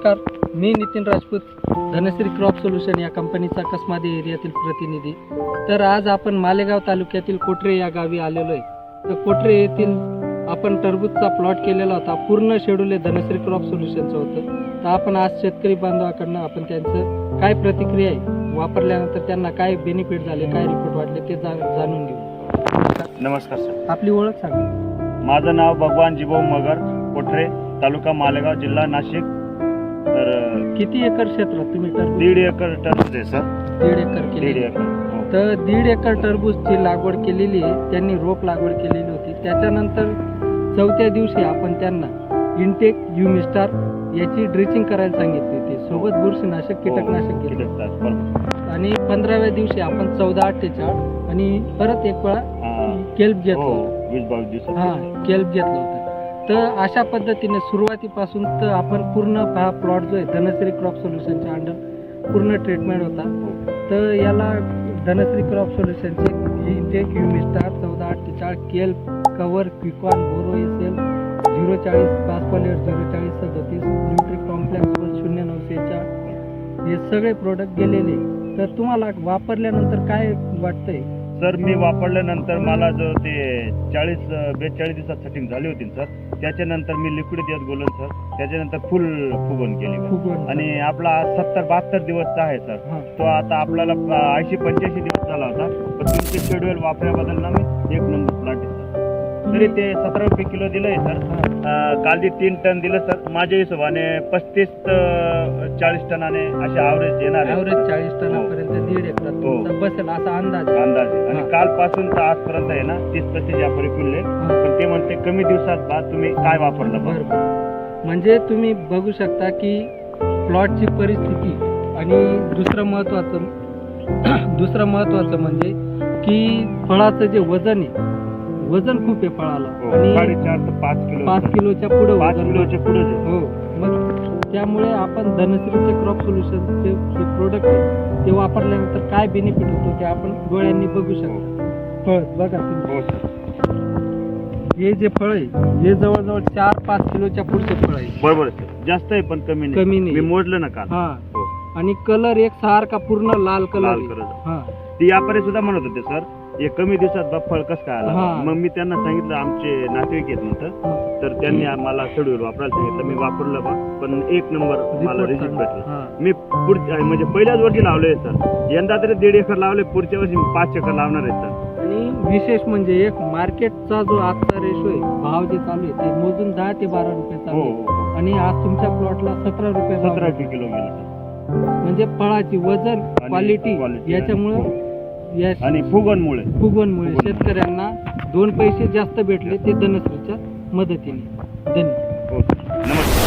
नमस्कार, मी Nitin Rajput, Dhanashree crop solution या कंपनीचा कसमादे एरियातील प्रतिनिधी. तर आज आपण मालेगाव तालुक्यातील कोटरे या गावी आलेलो आहे. तर कोटरे येथील आपण टरबूजचा प्लॉट केलेला होता. पूर्ण शेड्यूल धनश्री क्रॉप सोल्यूशनचं होतं. तर आपण आज शेतकरी बांधवाकडनं आपण त्यांचं काय प्रतिक्रिया आहे, वापरल्यानंतर त्यांना काय बेनिफिट झाले, काय रिपोर्ट वाटले ते जाणून घेऊ. नमस्कार सर, आपली ओळख सांगा. माझं नाव भगवान जिभाऊ मगर, कोटरे, तालुका मालेगाव, जिल्हा नाशिक. तर किती एकर क्षेत्रात तुम्ही टरबूज? 1.5 एकर टरबूज आहे सर. 1.5 एकर केली. 1.5 एकर हो. तर 1.5 एकर टरबूजची लागवड केलेली आहे. त्यांनी रोप लागवड केलेली होती. त्याच्यानंतर 4थ्या दिवशी आपण त्यांना इंटेक युमिस्टार याची ड्रिचिंग करायला सांगितली होती. सोबत बुरशीनाशक, कीटकनाशक घेतलं बरोबर. आणि 15व्या दिवशी आपण 14-48 आणि परत एक वेळा केल्प घेतलं होतं. 20-22 दिवसात. हां, केल्प घेतलं होतं. तर अशा पद्धतीने सुरुवातीपासून तर आपण पूर्ण हा प्लॉट जो आहे धनश्री क्रॉप सोल्युशनच्या अंडर पूर्ण ट्रीटमेंट होता. तर याला धनश्री क्रॉप सोल्युशनचे इंटेक युमिस्टार 14-48 केल्प कवर क्विकॉन बोरोइसेल 040 पासपोलेट 04037 न्यूट्री कॉम्प्लेक्स 0946 हे सगळे प्रोडक्ट गेलेले. तर तुम्हाला वापरल्यानंतर काय वाटतंय? सर, मी वापरल्यानंतर मला जो ते 40-42 दिवसात सेटिंग झाली होती सर. त्याच्यानंतर मी लिक्विड देत बोलून सर, त्याच्यानंतर फुल फुगवण केली आणि आपला 70-72 दिवसचा आहे सर. तो आता आपल्याला 80-85 दिवस झाला होता. पण तुमचे शेड्यूल वापरल्याबद्दल ना मी 1 नंबर प्लॉट आहे सर. तरी ते 17 रुपये किलो दिलंय सर. काल 3 टन दिलं सर. माझ्या हिशोबाने 35-40 टनाने असे ॲव्हरेज येणार आहे. ॲव्हरेज 40 टनापर्यंत 1.5 एकरात बसेल असा अंदाज. आणि कालपासून तर आजपर्यंत आहे ना 30-35 या परिकुल्ले. पण ते म्हणते कमी दिवसात बाद तुम्ही काय वापरलं. बरोबर. म्हणजे तुम्ही बघू शकता की प्लॉटची परिस्थिती आणि दुसरं महत्वाचं म्हणजे की फळाचं जे वजन आहे, वजन खूप आहे फळाला. आणि 4.5 ते 5 किलो 5 किलोच्या पुढे 5 किलोच्या पुढे. हो. मग त्यामुळे आपण धनश्रीचे क्रॉप सोल्युशनचे जे प्रोडक्ट आहे ते वापरल्यानंतर काय बेनिफिट होतो ते आपण डोळ्यांनी बघू शकतो. फळ बघा तुम्ही, हे जे फळ आहे हे जवळजवळ 4-5 किलोच्या पुढचे फळ आहे. बरोबर सर. जास्त आहे पण कमी नाही. मी मोजलं ना काल. हा. आणि कलर एक सारखा पूर्ण लाल कलर. हा. ती व्यापारी सुद्धा म्हणत होते सर हे कमी दिवसात फळ कसं काय आला. मग मी त्यांना सांगितलं आमचे नातेवाईक येत नव्हतं, तर त्यांनी आम्हाला शेड्यूल वापरायला सांगितलं. मी वापरलं बा, पण 1 नंबर मला रिझल्ट भेटला. मी पुढच्या म्हणजे पहिल्याच वर्षी लावले सर. यंदा तरी 1.5 एकर लावले. पुढच्या वर्षी 5 एकर लावणार आहे सर. आणि विशेष म्हणजे एक मार्केटचा जो आजचा रेशो आहे, भाव जे चालू आहे ते मोजून 10 ते 12 रुपये चालू आहे. आणि आज तुमच्या प्लॉटला 17 रुपये 17 किलो गेला. म्हणजे फळाची वजन, क्वालिटी याच्यामुळे आणि फुगवणमुळे शेतकऱ्यांना 2 पैसे जास्त भेटले ते धनश्रीच्या मदतीने. धन्यवाद. नमस्कार.